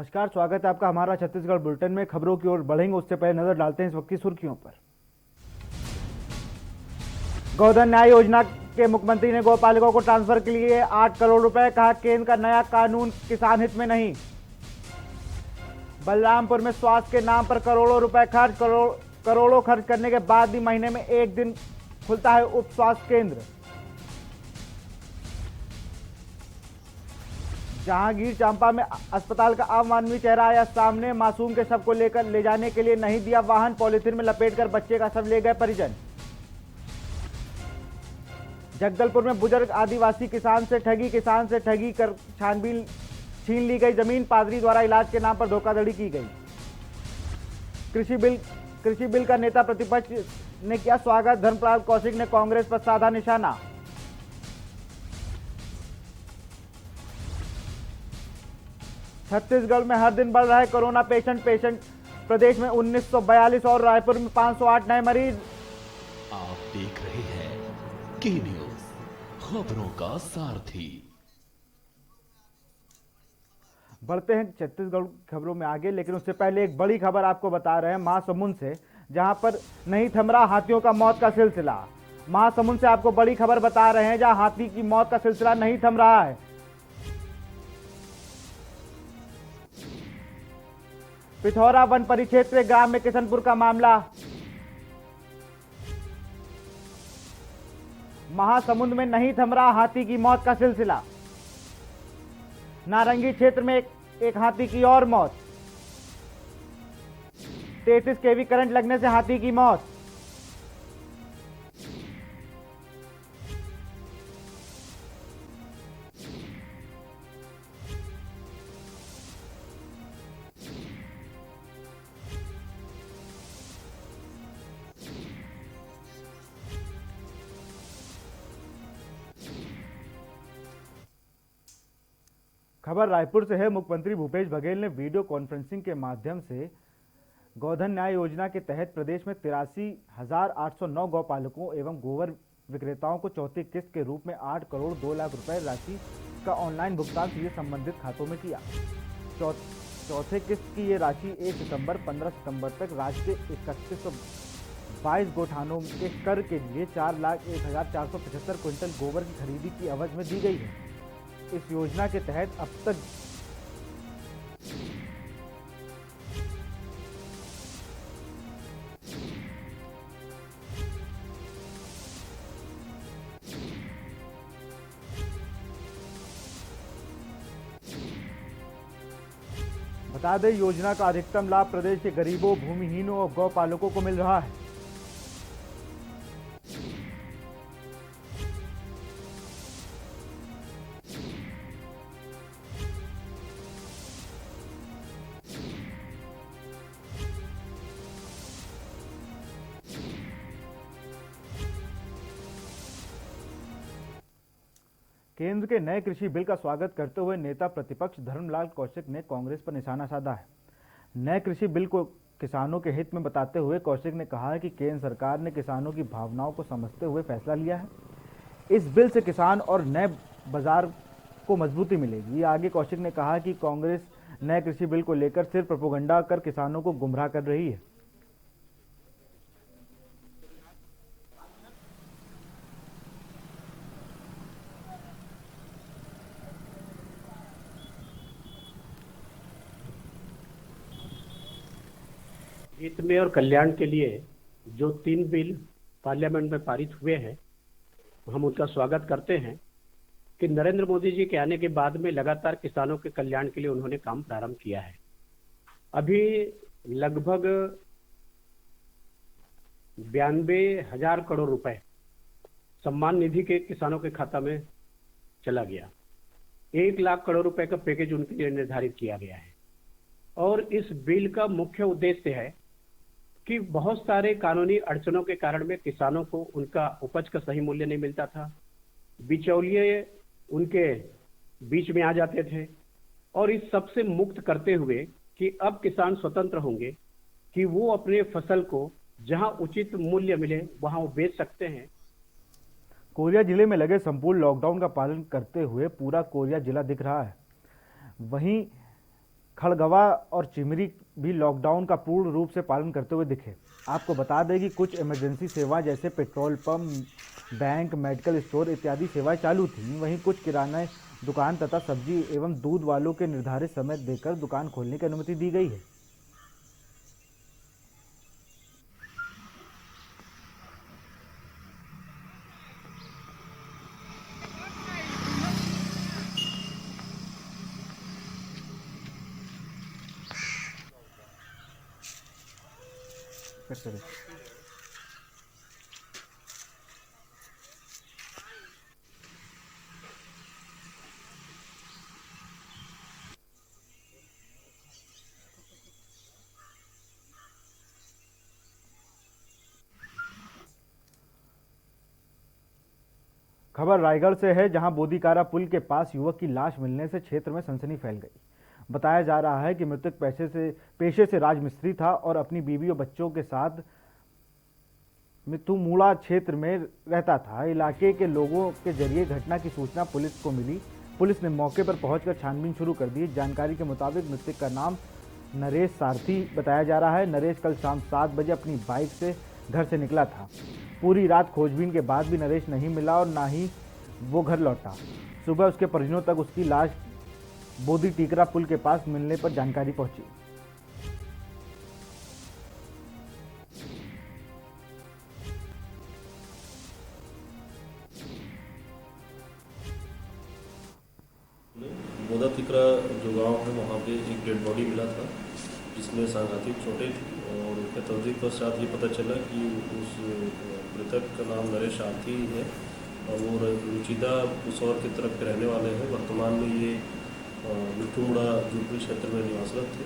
नमस्कार, स्वागत है आपका हमारा छत्तीसगढ़ बुलेटिन में। खबरों की ओर बढ़ेंगे उससे पहले नजर डालते हैं इस वक्त की सुर्खियों पर। गोधन न्याय योजना के मुख्यमंत्री ने गौपालकों को ट्रांसफर के लिए 8 करोड़ रुपए, कहा केंद्र का नया कानून किसान हित में नहीं। बलरामपुर में स्वास्थ्य के नाम पर करोड़ों रुपए खर्च, करोड़ों खर्च करने के बाद भी महीने में एक दिन खुलता है उप स्वास्थ्य केंद्र। जहांगीर चांपा में अस्पताल का अमानवीय चेहरा आया सामने, मासूम के शव को लेकर ले जाने के लिए नहीं दिया वाहन, पॉलीथिन में लपेटकर बच्चे का शव ले गए परिजन। जगदलपुर में बुजुर्ग आदिवासी किसान से ठगी कर छीन ली गई जमीन, पादरी द्वारा इलाज के नाम पर धोखाधड़ी की गई। कृषि बिल का नेता प्रतिपक्ष ने किया स्वागत, धर्मपाल कौशिक ने कांग्रेस पर साधा निशाना। छत्तीसगढ़ में हर दिन बढ़ रहा है कोरोना पेशेंट। प्रदेश में 1942 और रायपुर में 508 नए मरीज। आप देख रहे हैं के न्यूज, खबरों का सारथी। बढ़ते हैं छत्तीसगढ़ खबरों में आगे, लेकिन उससे पहले एक बड़ी खबर आपको बता रहे हैं महासमुंद से, जहां पर नहीं थम रहा हाथियों का मौत का सिलसिला। महासमुंद से आपको बड़ी खबर बता रहे हैं, जहां हाथी की मौत का सिलसिला नहीं थम रहा है। पिथौरा वन परिक्षेत्र ग्राम में किशनपुर का मामला। महासमुंद में नहीं थम रहा हाथी की मौत का सिलसिला। नारंगी क्षेत्र में एक हाथी की और मौत। 33 केवी करंट लगने से हाथी की मौत। खबर रायपुर से है। मुख्यमंत्री भूपेश बघेल ने वीडियो कॉन्फ्रेंसिंग के माध्यम से गोधन न्याय योजना के तहत प्रदेश में 83,809 गौपालकों एवं गोबर विक्रेताओं को चौथी किस्त के रूप में 8 करोड़ 2 लाख रुपए राशि का ऑनलाइन भुगतान सीधे संबंधित खातों में किया। चौथे किस्त की ये राशि 1 सितंबर 15 सितंबर तक राज्य के 3122 गोठानों के कर के लिए 4,01,475 क्विंटल गोबर की खरीदी की एवज में दी गई है। इस योजना के तहत अब तक बता दें, योजना का अधिकतम लाभ प्रदेश के गरीबों, भूमिहीनों और गौपालकों को मिल रहा है। केंद्र के नए कृषि बिल का स्वागत करते हुए नेता प्रतिपक्ष धर्मलाल कौशिक ने कांग्रेस पर निशाना साधा है। नए कृषि बिल को किसानों के हित में बताते हुए कौशिक ने कहा है कि केंद्र सरकार ने किसानों की भावनाओं को समझते हुए फैसला लिया है। इस बिल से किसान और नए बाजार को मजबूती मिलेगी। आगे कौशिक ने कहा कि कांग्रेस नए कृषि बिल को लेकर सिर्फ प्रोपेगेंडा कर किसानों को गुमराह कर रही है। हित में और कल्याण के लिए जो 3 बिल पार्लियामेंट में पारित हुए हैं, हम उनका स्वागत करते हैं कि नरेंद्र मोदी जी के आने के बाद में लगातार किसानों के कल्याण के लिए उन्होंने काम प्रारंभ किया है। अभी लगभग 92,000 करोड़ रुपए सम्मान निधि के किसानों के खाता में चला गया। 1 लाख करोड़ रुपए का पैकेज उनके लिए निर्धारित किया गया है। और इस बिल का मुख्य उद्देश्य है कि बहुत सारे कानूनी अड़चनों के कारण में किसानों को उनका उपज का सही मूल्य नहीं मिलता था, बिचौलिए उनके बीच में आ जाते थे, और इस सब से मुक्त करते हुए कि अब किसान स्वतंत्र होंगे कि वो अपने फसल को जहां उचित मूल्य मिले वहां वो बेच सकते हैं। कोरिया जिले में लगे संपूर्ण लॉकडाउन का पालन करते हुए पूरा कोरिया जिला दिख रहा है। वहीं खड़गवा और चिमरी भी लॉकडाउन का पूर्ण रूप से पालन करते हुए दिखे। आपको बता दें कि कुछ इमरजेंसी सेवाएं जैसे petrol pump, bank, medical store इत्यादि सेवाएं चालू थीं। वहीं कुछ किराना दुकान तथा सब्जी एवं दूध वालों के निर्धारित समय देकर दुकान खोलने की अनुमति दी गई है। खबर रायगढ़ से है, जहां बोदीकारा पुल के पास युवक की लाश मिलने से क्षेत्र में सनसनी फैल गई। बताया जा रहा है कि मृतक पेशे से राजमिस्त्री था और अपनी बीवी और बच्चों के साथ मिथुमूड़ा क्षेत्र में रहता था। इलाके के लोगों के जरिए घटना की सूचना पुलिस को मिली। पुलिस ने मौके पर पहुंचकर छानबीन शुरू कर दी। जानकारी के मुताबिक मृतक का नाम नरेश सारथी बताया जा रहा है। नरेश कल शाम 7 बजे अपनी बाइक से घर से निकला था। पूरी रात खोजबीन के बाद भी नरेश नहीं मिला और ना ही वो घर लौटा। सुबह उसके परिजनों तक उसकी लाश बोदी टीकरा पुल के पास मिलने पर जानकारी पहुंची। बोदा तिकरा जो गांव है वहाँ पे एक डेड बॉडी मिला था जिसमें सांघातिक चोटें थी और उसके तस्दीक पश्चात ये पता चला कि उस मृतक का नाम नरेश सारथी है और वो रुचिदा पुसौर की तरफ के रहने वाले हैं। वर्तमान में ये मिठूमुड़ा झुपड़ी क्षेत्र में निवासरत थे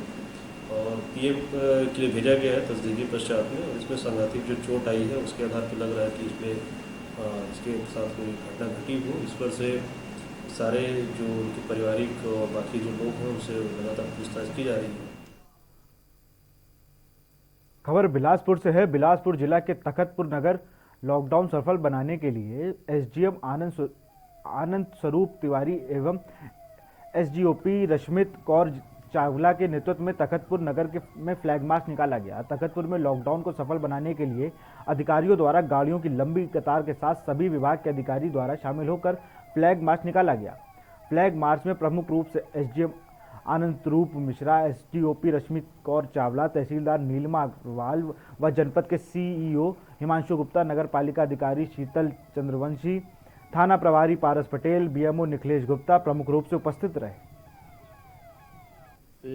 और पीएम के लिए भेजा गया है तस्दीकी पश्चात में। और इसमें सांघातिक जो चोट आई है उसके आधार पर लग रहा है कि इसमें इसके साथ कोई घटना घटी हो। इस पर से सारे जो उनके पारिवारिक और बाकी जो लोग हैं उनसे लगातार पूछताछ की जा रही है। खबर बिलासपुर से है। बिलासपुर जिला के तखतपुर नगर लॉकडाउन सफल बनाने के लिए एसडीएम आनंद स्वरूप तिवारी एवं एसडीओपी रश्मित कौर चावला के नेतृत्व में तखतपुर नगर में फ्लैग मार्च निकाला गया। तखतपुर में लॉकडाउन को सफल बनाने के लिए अधिकारियों द्वारा गाड़ियों की लंबी कतार के साथ सभी विभाग के अधिकारी द्वारा शामिल होकर फ्लैग मार्च निकाला गया। फ्लैग मार्च में प्रमुख रूप से एसडीएम आनंद स्वरूप मिश्रा, एसडीओपी रश्मित कौर चावला, तहसीलदार नीलिमा अग्रवाल व जनपद के सीईओ हिमांशु गुप्ता, नगर पालिका अधिकारी शीतल चंद्रवंशी, थाना प्रभारी पारस पटेल, बीएमओ निखिलेश गुप्ता प्रमुख रूप से उपस्थित रहे।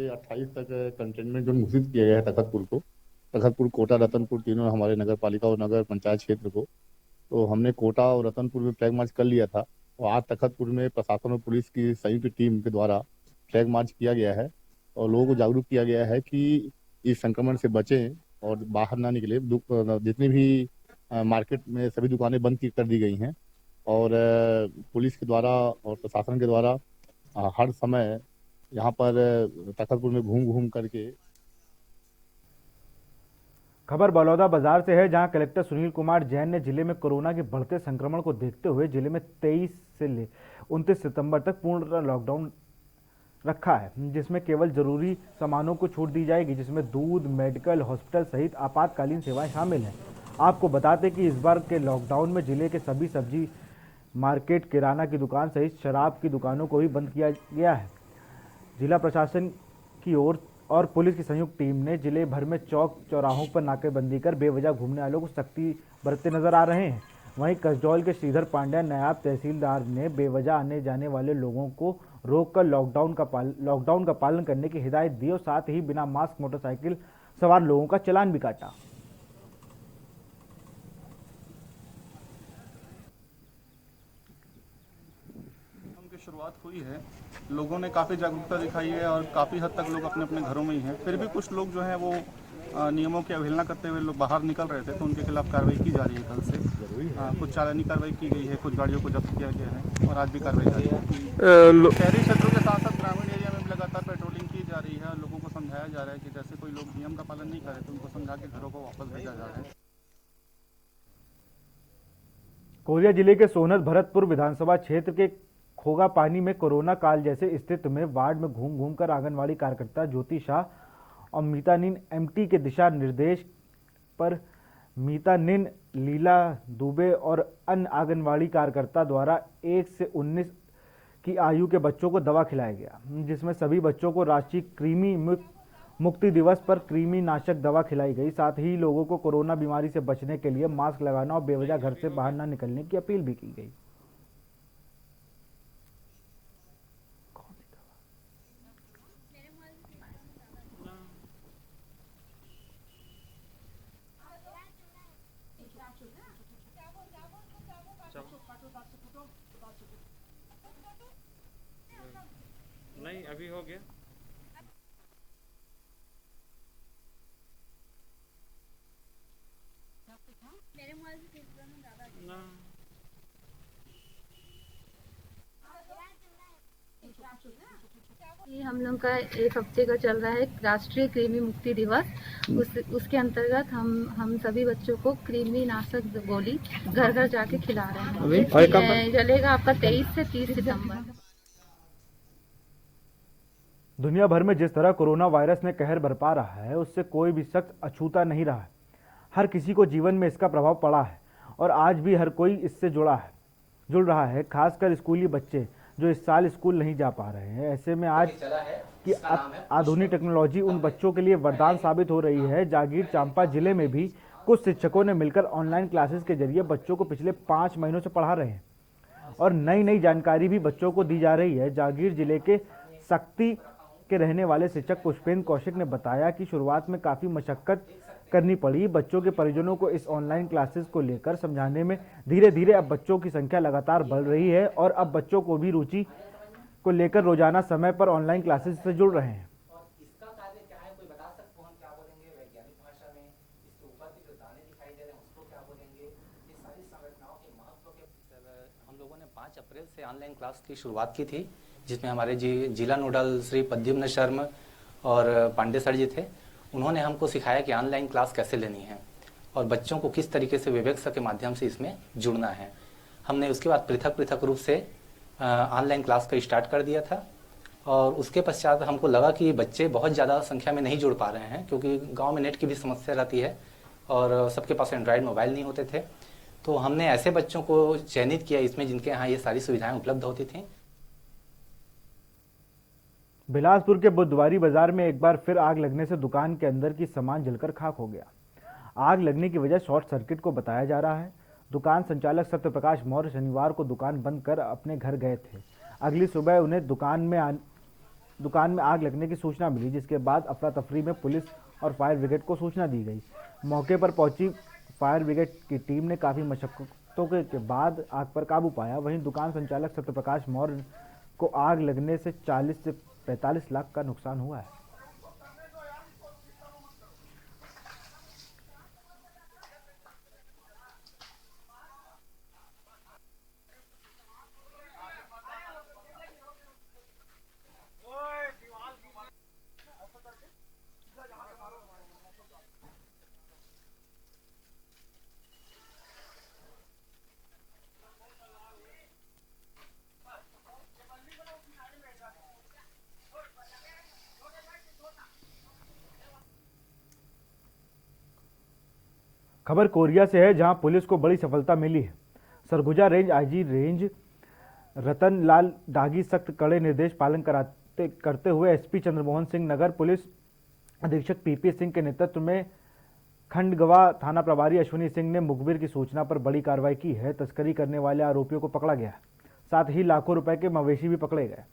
28 तक कंटेनमेंट जोन घोषित किया गया है तखतपुर, कोटा, रतनपुर तीनों हमारे नगर पालिका और नगर पंचायत क्षेत्र को। तो हमने कोटा और रतनपुर में फ्लैग मार्च कर लिया था और आज तखतपुर में प्रशासन और पुलिस की संयुक्त टीम के द्वारा फ्लैग मार्च किया गया है और लोगों को जागरूक किया गया है कि इस संक्रमण से बचें और बाहर ना निकले। जितनी भी मार्केट में सभी दुकानें बंद कर दी गई हैं और पुलिस के द्वारा और प्रशासन के द्वारा हर समय यहाँ पर तखतपुर में घूम घूम करके। खबर बलौदा बाजार से है, जहां कलेक्टर सुनील कुमार जैन ने जिले में कोरोना के बढ़ते संक्रमण को देखते हुए जिले में 23 से 29 सितंबर तक पूर्ण लॉकडाउन रखा है, जिसमें केवल जरूरी सामानों को छूट दी जाएगी, जिसमें दूध, मेडिकल, हॉस्पिटल सहित आपातकालीन सेवाएं शामिल हैं। आपको बताते कि इस बार के लॉकडाउन में जिले के सभी सब्जी मार्केट, किराना की दुकान सहित शराब की दुकानों को भी बंद किया गया है। जिला प्रशासन की ओर और पुलिस की संयुक्त टीम ने जिले भर में चौक चौराहों पर नाकेबंदी कर बेवजह घूमने वालों को सख्ती बरतते नजर आ रहे हैं। वहीं कसडौल के श्रीधर पांड्या नायब तहसीलदार ने बेवजह आने जाने वाले लोगों को रोककर लॉकडाउन का पालन करने की हिदायत दी और साथ ही बिना मास्क मोटरसाइकिल सवार लोगों का चालान भी काटा। शुरुआत हुई है, लोगों ने काफ़ी जागरूकता दिखाई है और काफ़ी हद तक लोग अपने अपने घरों में ही हैं। फिर भी कुछ लोग जो हैं वो नियमों की अवहेलना करते हुए लोग बाहर निकल रहे थे, तो उनके खिलाफ कार्रवाई की जा रही है कल से। कुछ चालानी कार्रवाई की गई है, कुछ गाड़ियों को जब्त किया गया है और आज भी कार्रवाई जारी है। शहरी क्षेत्रों के साथ साथ ग्रामीण एरिया में भी लगातार पेट्रोलिंग की जा रही है और लोगों को समझाया जा रहा है कि जैसे कोई लोग नियम का पालन नहीं करे तो उनको समझा के घरों को वापस भेजा जा रहा है। कोरिया जिले के सोनत भरतपुर विधानसभा क्षेत्र के खोगा पानी में कोरोना काल जैसे स्थिति में वार्ड में घूम घूम कर आंगनवाड़ी कार्यकर्ता ज्योति शाह और मीता नीन एमटी के दिशा निर्देश पर मीता नीन, लीला दुबे और अन्य आंगनवाड़ी कार्यकर्ता द्वारा 1 से 19 की आयु के बच्चों को दवा खिलाया गया, जिसमें सभी बच्चों को राष्ट्रीय कृमि मुक्ति दिवस पर कृमि नाशक दवा खिलाई गई। साथ ही लोगों को कोरोना बीमारी से बचने के लिए मास्क लगाना और बेवजह घर से बाहर न निकलने की अपील भी की गई। नहीं अभी हो गया। मेरे मोबाइल से ना ये हम लोग का 1 हफ्ते का चल रहा है राष्ट्रीय कृमि मुक्ति दिवस। उसके अंतर्गत हम सभी बच्चों को कृमि नाशक गोली घर घर जाके खिला रहे हैं। ये चलेगा आपका 23 से 30 सितंबर। दुनिया भर में जिस तरह कोरोना वायरस ने कहर बरपा रहा है, उससे कोई भी शख्स अछूता नहीं रहा है। हर किसी को जीवन में इसका प्रभाव पड़ा है और आज भी हर कोई इससे जुड़ रहा है, खासकर स्कूली बच्चे जो इस साल स्कूल नहीं जा पा रहे हैं। ऐसे में आज की आधुनिक टेक्नोलॉजी उन बच्चों के लिए वरदान साबित हो रही है। जागीर चांपा जिले में भी कुछ शिक्षकों ने मिलकर ऑनलाइन क्लासेस के जरिए बच्चों को पिछले 5 महीनों से पढ़ा रहे हैं और नई नई जानकारी भी बच्चों को दी जा रही है। जागीर जिले के शक्ति के रहने वाले शिक्षक पुष्पेंद्र कौशिक ने बताया कि शुरुआत में काफ़ी मशक्कत करनी पड़ी बच्चों के परिजनों को इस ऑनलाइन क्लासेस को लेकर समझाने में। धीरे धीरे अब बच्चों की संख्या लगातार बढ़ रही है और अब बच्चों को भी रुचि को लेकर रोजाना समय पर ऑनलाइन क्लासेस से जुड़ रहे हैं। इसका कार्य क्या है, कोई बता सकते हो? हम क्या बोलेंगे वैज्ञानिक भाषा में? इसके ऊपर के जो दाने दिखाई दे रहे हैं उसको क्या बोलेंगे? ये सारी संरचनाओं के महत्व के हम लोगों ने 5 अप्रैल से ऑनलाइन क्लास की शुरुआत की थी, जिसमें हमारे जिला नोडल श्री पद्युम्न शर्मा और पांडे सर जी थे। उन्होंने हमको सिखाया कि ऑनलाइन क्लास कैसे लेनी है और बच्चों को किस तरीके से वेबएक्स के माध्यम से इसमें जुड़ना है। हमने उसके बाद पृथक रूप से ऑनलाइन क्लास का स्टार्ट कर दिया था और उसके पश्चात हमको लगा कि बच्चे बहुत ज़्यादा संख्या में नहीं जुड़ पा रहे हैं, क्योंकि गांव में नेट की भी समस्या रहती है और सबके पास एंड्रॉयड मोबाइल नहीं होते थे। तो हमने ऐसे बच्चों को चयनित किया इसमें जिनके यहाँ ये सारी सुविधाएँ उपलब्ध होती थी। बिलासपुर के बुधवारी बाजार में एक बार फिर आग लगने से दुकान के अंदर की सामान जलकर खाक हो गया। आग लगने की वजह शॉर्ट सर्किट को बताया जा रहा है। दुकान संचालक सत्यप्रकाश मौर्य शनिवार को दुकान बंद कर अपने घर गए थे। अगली सुबह उन्हें दुकान में आग लगने की सूचना मिली, जिसके बाद अफरा तफरी में पुलिस और फायर ब्रिगेड को सूचना दी गई। मौके पर पहुंची फायर ब्रिगेड की टीम ने काफ़ी मशक्कतों के बाद आग पर काबू पाया। वहीं दुकान संचालक सत्यप्रकाश मौर्य को आग लगने से 40 से 45 लाख का नुकसान हुआ है। खबर कोरिया से है, जहां पुलिस को बड़ी सफलता मिली है। सरगुजा रेंज आईजी रेंज रतन लाल डागी सख्त कड़े निर्देश पालन करते हुए एसपी चंद्रमोहन सिंह, नगर पुलिस अधीक्षक पीपी सिंह के नेतृत्व में खंडगवा थाना प्रभारी अश्विनी सिंह ने मुखबिर की सूचना पर बड़ी कार्रवाई की है। तस्करी करने वाले आरोपियों को पकड़ा गया, साथ ही लाखों रुपए के मवेशी भी पकड़े गए।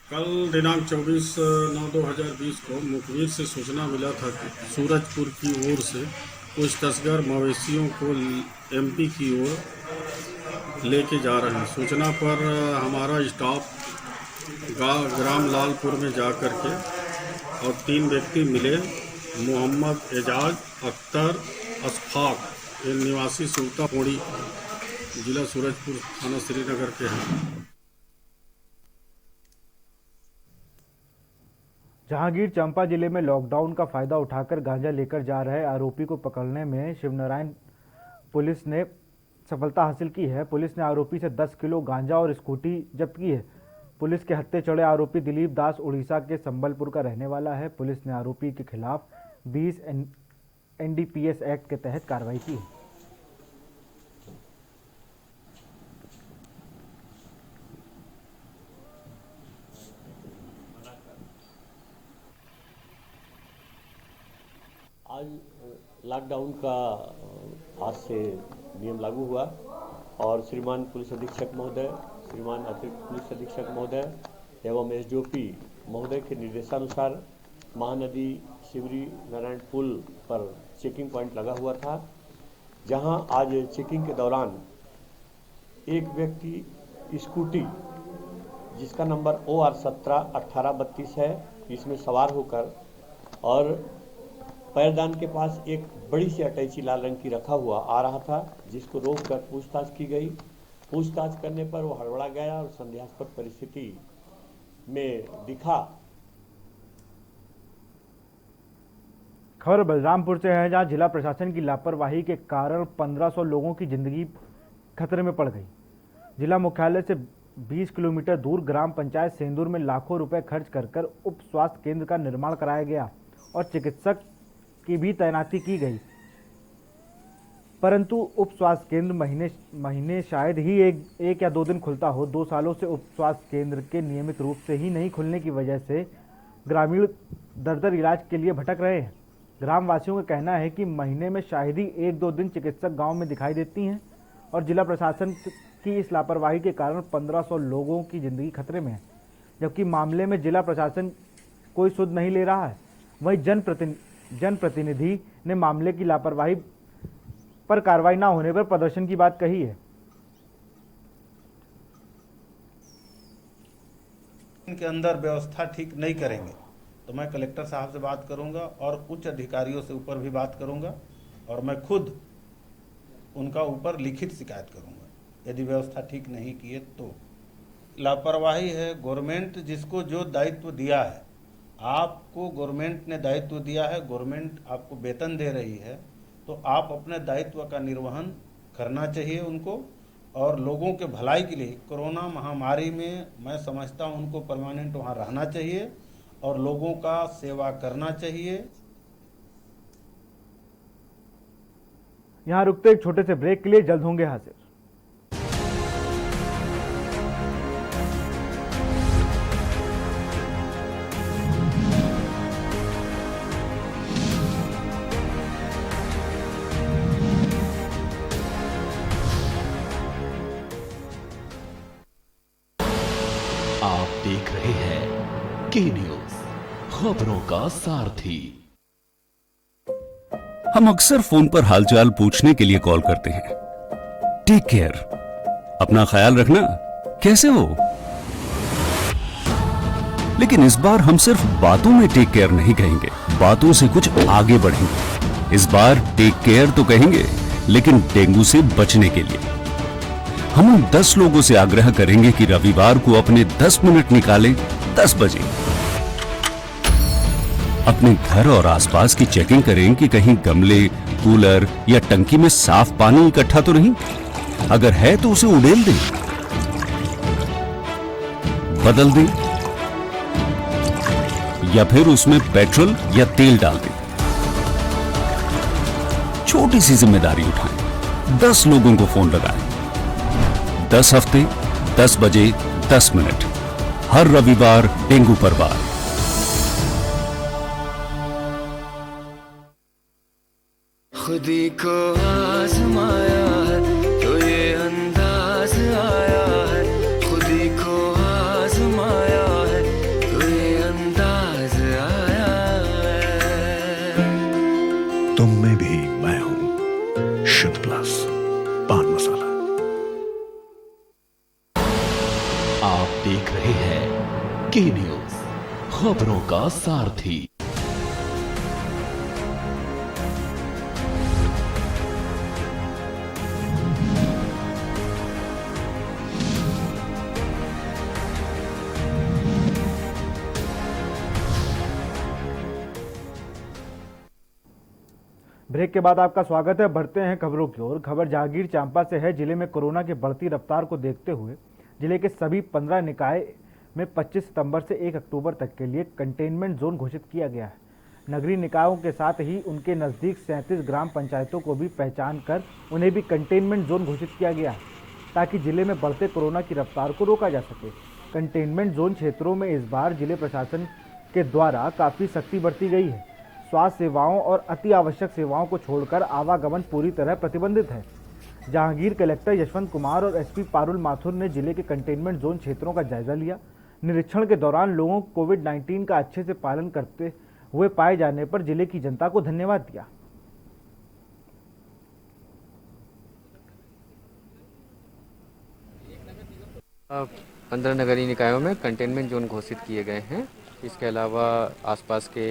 कल दिनांक 24/9/2020 को मुखबिर से सूचना मिला था कि सूरजपुर की ओर से कुछ तस्कर मवेशियों को एमपी की ओर लेके जा रहे हैं। सूचना पर हमारा स्टाफ ग्राम लालपुर में जा कर के और 3 व्यक्ति मिले। मोहम्मद एजाज अख्तर अशफाक, ये निवासी सुल्ता पोड़ी, जिला सूरजपुर, थाना श्रीनगर के हैं। जहांगीर चांपा जिले में लॉकडाउन का फायदा उठाकर गांजा लेकर जा रहे आरोपी को पकड़ने में पुलिस ने सफलता हासिल की है। पुलिस ने आरोपी से 10 किलो गांजा और स्कूटी जब्त की है। पुलिस के हत्थे चढ़े आरोपी दिलीप दास उड़ीसा के संबलपुर का रहने वाला है। पुलिस ने आरोपी के खिलाफ 20 NDPS एक्ट के तहत कार्रवाई की है। आज लॉकडाउन का आज से नियम लागू हुआ और श्रीमान पुलिस अधीक्षक महोदय, श्रीमान अतिरिक्त पुलिस अधीक्षक महोदय एवं SDOP महोदय के निर्देशानुसार महानदी शिवरी नारायण पुल पर चेकिंग पॉइंट लगा हुआ था, जहां आज चेकिंग के दौरान एक व्यक्ति स्कूटी जिसका नंबर OR 171832 है, इसमें सवार होकर और पैरदान के पास एक बड़ी सी अटैची लाल रंग की रखा हुआ आ रहा था, जिसको रोककर पूछताछ की गई। पूछताछ करने पर वो हड़बड़ा गया और संदेहास्पद परिस्थिति में दिखा। खबर बलरामपुर से है, जहां जिला प्रशासन की लापरवाही के कारण 1500 लोगों की जिंदगी खतरे में पड़ गई। जिला मुख्यालय से 20 किलोमीटर दूर ग्राम पंचायत सेंदूर में लाखों रुपए खर्च कर उप स्वास्थ्य केंद्र का निर्माण कराया गया और चिकित्सक की भी तैनाती की गई, परंतु उप स्वास्थ्य केंद्र महीने शायद ही एक या 2 दिन खुलता हो। 2 सालों से उप स्वास्थ्य केंद्र के नियमित रूप से ही नहीं खुलने की वजह से ग्रामीण दर इलाज के लिए भटक रहे हैं। ग्रामवासियों का कहना है कि महीने में शायद ही 1-2 दिन चिकित्सक गांव में दिखाई देती हैं और जिला प्रशासन की इस लापरवाही के कारण 1500 लोगों की जिंदगी खतरे में है, जबकि मामले में जिला प्रशासन कोई सुध नहीं ले रहा है। वहीं जनप्रतिनिधि ने मामले की लापरवाही पर कार्रवाई न होने पर प्रदर्शन की बात कही है। इनके अंदर व्यवस्था ठीक नहीं करेंगे तो मैं कलेक्टर साहब से बात करूंगा और उच्च अधिकारियों से ऊपर भी बात करूंगा और मैं खुद उनका ऊपर लिखित शिकायत करूंगा यदि व्यवस्था ठीक नहीं किए तो। लापरवाही है। गवर्नमेंट जिसको जो दायित्व दिया है, आपको गवर्नमेंट ने दायित्व दिया है, गवर्नमेंट आपको वेतन दे रही है, तो आप अपने दायित्व का निर्वहन करना चाहिए उनको। और लोगों के भलाई के लिए कोरोना महामारी में मैं समझता हूं उनको परमानेंट वहां रहना चाहिए और लोगों का सेवा करना चाहिए। यहां रुकते एक छोटे से ब्रेक के लिए, जल्द होंगे हाजिर। आप देख रहे हैं के न्यूज, खबरों का सारथी। हम अक्सर फोन पर हालचाल पूछने के लिए कॉल करते हैं। टेक केयर, अपना ख्याल रखना, कैसे हो? लेकिन इस बार हम सिर्फ बातों में टेक केयर नहीं कहेंगे, बातों से कुछ आगे बढ़ेंगे। इस बार टेक केयर तो कहेंगे, लेकिन डेंगू से बचने के लिए हम उन 10 लोगों से आग्रह करेंगे कि रविवार को अपने 10 मिनट निकालें 10 बजे। अपने घर और आसपास की चेकिंग करें कि कहीं गमले, कूलर या टंकी में साफ पानी इकट्ठा तो नहीं। अगर है तो उसे उड़ेल दें, बदल दें या फिर उसमें पेट्रोल या तेल डाल दें। छोटी सी जिम्मेदारी उठाएं। 10 लोगों को फोन लगाएं। 10 हफ्ते 10 बजे 10 मिनट, हर रविवार डेंगू पर बात। खुदी को आजमाया है तो ये अंदाज आया है, खुदी को आजमाया है तो ये अंदाज आया है। तुम में भी मैं हूं, शुद्ध प्लस पान मसाला। आप देख रहे हैं के न्यूज, खबरों का सारथी। ब्रेक के बाद आपका स्वागत है। बढ़ते हैं खबरों की ओर। खबर जागीर चांपा से है। जिले में कोरोना की बढ़ती रफ्तार को देखते हुए जिले के सभी 15 निकाय में 25 सितंबर से 1 अक्टूबर तक के लिए कंटेनमेंट जोन घोषित किया गया है। नगरीय निकायों के साथ ही उनके नज़दीक 37 ग्राम पंचायतों को भी पहचान कर उन्हें भी कंटेनमेंट जोन घोषित किया गया है, ताकि जिले में बढ़ते कोरोना की रफ्तार को रोका जा सके। कंटेनमेंट जोन क्षेत्रों में इस बार जिले प्रशासन के द्वारा काफ़ी सख्ती बरती गई है। स्वास्थ्य सेवाओं और अति आवश्यक सेवाओं को छोड़कर आवागमन पूरी तरह प्रतिबंधित है। जहांगीर कलेक्टर यशवंत कुमार और एसपी पारुल माथुर ने जिले के कंटेनमेंट जोन क्षेत्रों का जायजा लिया। निरीक्षण के दौरान लोगों को कोविड-19 का अच्छे से पालन करते हुए पाए जाने पर जिले की जनता को धन्यवाद दिया। अब 15 नगरीय निकायों में कंटेनमेंट जोन घोषित किए गए हैं। इसके अलावा आसपास के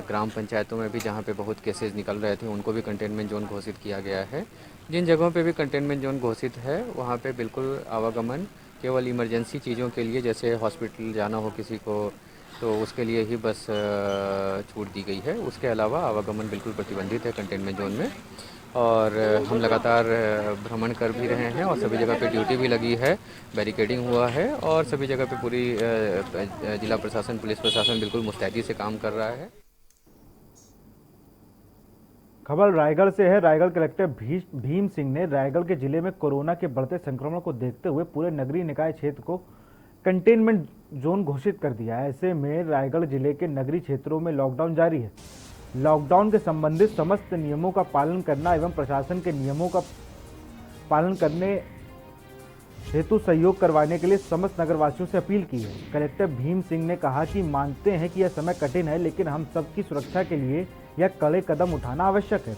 ग्राम पंचायतों में भी जहां पे बहुत केसेस निकल रहे थे उनको भी कंटेनमेंट जोन घोषित किया गया है। जिन जगहों पे भी कंटेनमेंट जोन घोषित है वहां पे बिल्कुल आवागमन केवल इमरजेंसी चीज़ों के लिए, जैसे हॉस्पिटल जाना हो किसी को तो उसके लिए ही बस छूट दी गई है। उसके अलावा आवागमन बिल्कुल प्रतिबंधित है कंटेनमेंट जोन में। और हम लगातार भ्रमण कर भी रहे हैं और सभी जगह पे ड्यूटी भी लगी है, बैरिकेडिंग हुआ है और सभी जगह पे पूरी जिला प्रशासन, पुलिस प्रशासन बिल्कुल मुस्तैदी से काम कर रहा है। खबर रायगढ़ से है। रायगढ़ कलेक्टर भीम सिंह ने रायगढ़ के जिले में कोरोना के बढ़ते संक्रमण को देखते हुए पूरे नगरीय निकाय क्षेत्र को कंटेनमेंट जोन घोषित कर दिया है। ऐसे में रायगढ़ जिले के नगरीय क्षेत्रों में लॉकडाउन जारी है। लॉकडाउन के संबंधित समस्त नियमों का पालन करना एवं प्रशासन के नियमों का पालन करने हेतु सहयोग करवाने के लिए समस्त नगरवासियों से अपील की है। कलेक्टर भीम सिंह ने कहा कि मानते हैं कि यह समय कठिन है, लेकिन हम सबकी सुरक्षा के लिए यह कड़े कदम उठाना आवश्यक है।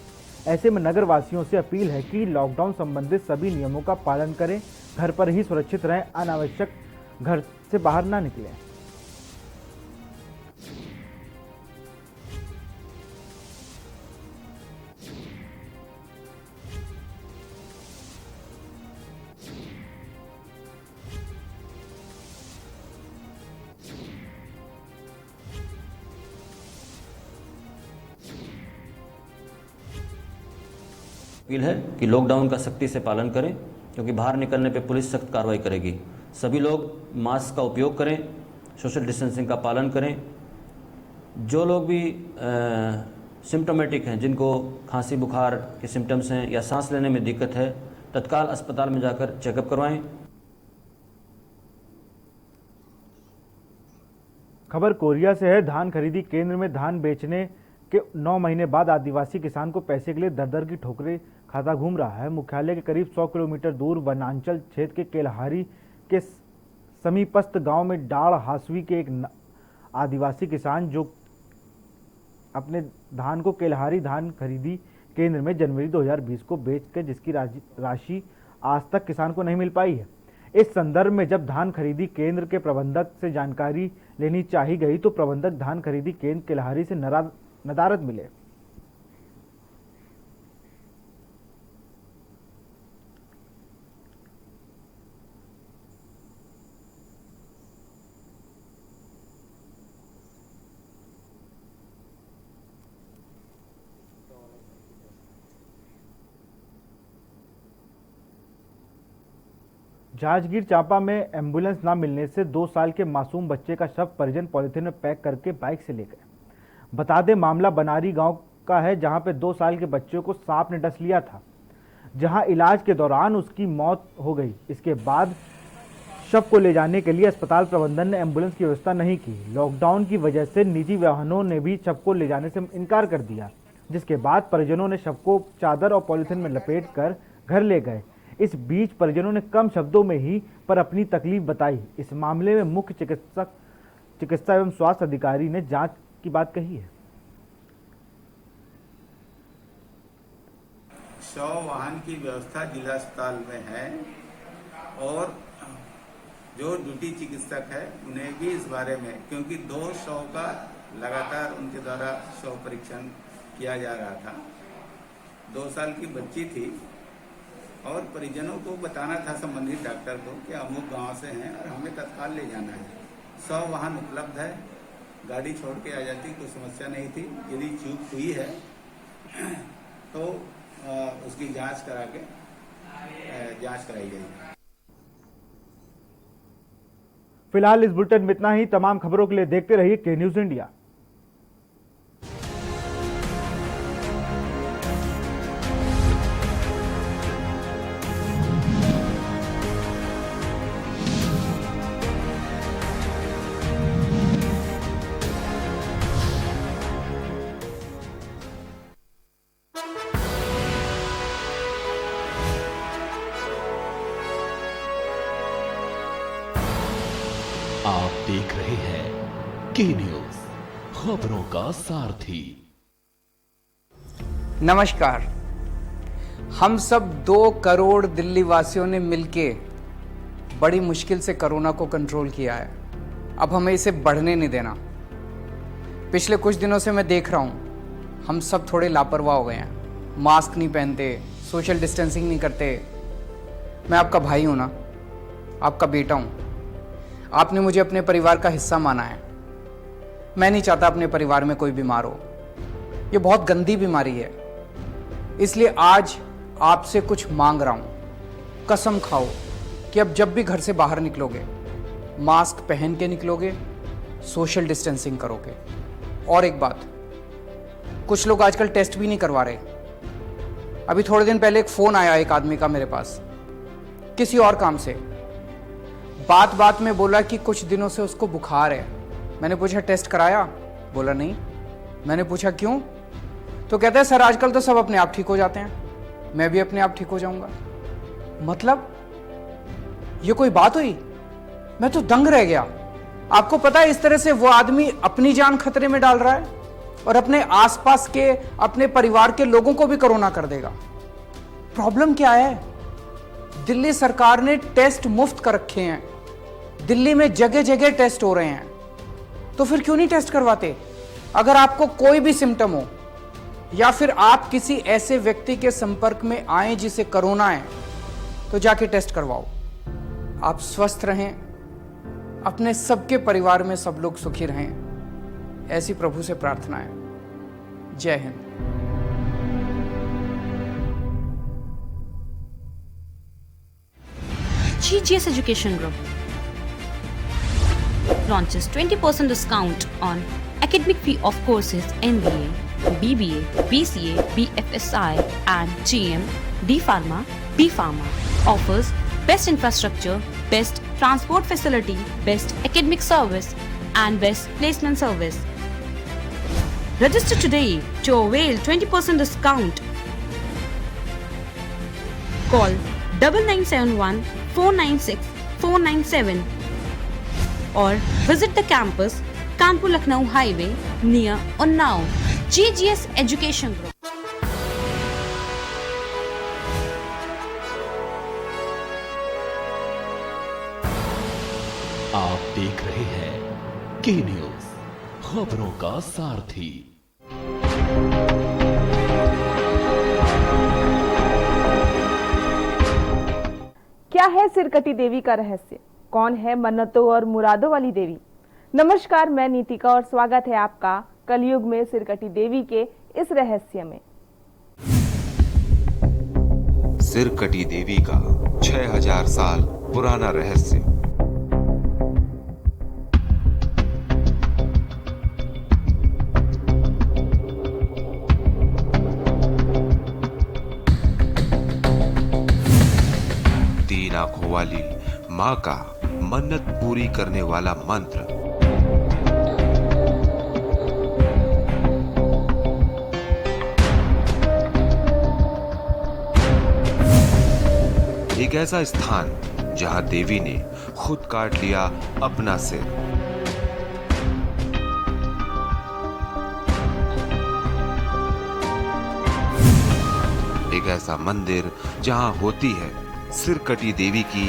ऐसे में नगरवासियों से अपील है कि लॉकडाउन संबंधित सभी नियमों का पालन करें, घर पर ही सुरक्षित रहें, अनावश्यक घर से बाहर ना निकलें। अपील है कि लॉकडाउन का सख्ती से पालन करें, क्योंकि बाहर निकलने पे पुलिस सख्त कार्रवाई करेगी। सभी लोग मास्क का उपयोग करें, सोशल डिस्टेंसिंग का पालन करें। जो लोग भी सिम्टोमेटिक हैं, जिनको खांसी बुखार के सिम्टम्स हैं या सांस लेने में दिक्कत है, तत्काल अस्पताल में जाकर चेकअप करवाएं। खबर कोरिया से है। धान खरीदी केंद्र में धान बेचने के 9 महीने बाद आदिवासी किसान को पैसे के लिए दर-दर की ठोकरें खाता घूम रहा है। मुख्यालय के करीब 100 किलोमीटर दूर वनांचल क्षेत्र के केलहारी के समीपस्थ गांव में डाढ़ हासवी के एक आदिवासी किसान जो अपने धान को केलहारी धान खरीदी केंद्र में जनवरी 2020 को बेचकर जिसकी राशि आज तक किसान को नहीं मिल पाई है। इस संदर्भ में जब धान खरीदी केंद्र के प्रबंधक से जानकारी लेनी चाही गई तो प्रबंधक धान खरीदी केंद्र केलहारी से नदारद मिले। जांजगीर चांपा में एम्बुलेंस न मिलने से 2 साल के मासूम बच्चे का शव परिजन पॉलिथीन में पैक करके बाइक से ले गए। बता दें, मामला बनारी गांव का है, जहां पे 2 साल के बच्चे को सांप ने डस लिया था, जहां इलाज के दौरान उसकी मौत हो गई। इसके बाद शव को ले जाने के लिए अस्पताल प्रबंधन ने एम्बुलेंस की व्यवस्था नहीं की। लॉकडाउन की वजह से निजी वाहनों ने भी शव को ले जाने से इनकार कर दिया, जिसके बाद परिजनों ने शव को चादर और पॉलिथीन में लपेट कर घर ले गए। इस बीच परिजनों ने कम शब्दों में ही पर अपनी तकलीफ बताई। इस मामले में मुख्य चिकित्सा एवं स्वास्थ्य अधिकारी ने जांच की बात कही है। शव वाहन की व्यवस्था जिला अस्पताल में है और जो ड्यूटी चिकित्सक है उन्हें भी इस बारे में, क्योंकि 2 शव का लगातार उनके द्वारा शव परीक्षण किया जा रहा था। 2 साल की बच्ची थी और परिजनों को बताना था संबंधित डॉक्टर को कि अमुक गांव से हैं और हमें तत्काल ले जाना है। शव वाहन उपलब्ध है, गाड़ी छोड़ के आ जाती, कोई समस्या नहीं थी। यदि चूक हुई है तो उसकी जांच करा के जांच कराई जाएगी। फिलहाल इस बुलेटिन में इतना ही। तमाम खबरों के लिए देखते रहिए के न्यूज इंडिया। आप देख रहे हैं के न्यूज, खबरों का सारथी। नमस्कार। हम सब 2 करोड़ दिल्ली वासियों ने मिलके बड़ी मुश्किल से कोरोना को कंट्रोल किया है। अब हमें इसे बढ़ने नहीं देना। पिछले कुछ दिनों से मैं देख रहा हूँ हम सब थोड़े लापरवाह हो गए हैं। मास्क नहीं पहनते, सोशल डिस्टेंसिंग नहीं करते। मैं आपका भाई हूँ ना, आपका बेटा हूँ। आपने मुझे अपने परिवार का हिस्सा माना है। मैं नहीं चाहता अपने परिवार में कोई बीमार हो। ये बहुत गंदी बीमारी है। इसलिए आज आपसे कुछ मांग रहा हूं। कसम खाओ कि अब जब भी घर से बाहर निकलोगे मास्क पहन के निकलोगे, सोशल डिस्टेंसिंग करोगे। और एक बात, कुछ लोग आजकल टेस्ट भी नहीं करवा रहे। अभी थोड़े दिन पहले एक फोन आया एक आदमी का मेरे पास, किसी और काम से। बात बात में बोला कि कुछ दिनों से उसको बुखार है। मैंने पूछा टेस्ट कराया? बोला नहीं। मैंने पूछा क्यों? तो कहता है सर आजकल तो सब अपने आप ठीक हो जाते हैं, मैं भी अपने आप ठीक हो जाऊंगा। मतलब ये कोई बात हुई? मैं तो दंग रह गया। आपको पता है इस तरह से वो आदमी अपनी जान खतरे में डाल रहा है और अपने आसपास के, अपने परिवार के लोगों को भी कोरोना कर देगा। प्रॉब्लम क्या है? दिल्ली सरकार ने टेस्ट मुफ्त कर रखे हैं। दिल्ली में जगह जगह टेस्ट हो रहे हैं, तो फिर क्यों नहीं टेस्ट करवाते? अगर आपको कोई भी सिम्टम हो या फिर आप किसी ऐसे व्यक्ति के संपर्क में आए जिसे कोरोना है, तो जाके टेस्ट करवाओ। आप स्वस्थ रहें, अपने सबके परिवार में सब लोग सुखी रहें, ऐसी प्रभु से प्रार्थना है। जय Hind. GGS Education Group launches 20% discount on academic fee of courses MBA, BBA, BCA, BFSI and GM, D Pharma, B Pharma. Offers best infrastructure, best transport facility, best academic service and best placement service. Register today to avail 20% discount. Call 9971 496 497 or visit the campus Kanpur Lucknow Highway near Unnao. GGS Education Group. आप देख रहे हैं के news, खबरों का सारथी। क्या है सिरकटी देवी का रहस्य? कौन है मन्नतों और मुरादों वाली देवी? नमस्कार, मैं नीतिका और स्वागत है आपका कलयुग में सिरकटी देवी के इस रहस्य में। सिरकटी देवी का 6000 साल पुराना रहस्य। तीन आंखों वाली माँ का मन्नत पूरी करने वाला मंत्र। एक ऐसा स्थान जहां देवी ने खुद काट लिया अपना सिर। एक ऐसा मंदिर जहां होती है सिरकटी देवी की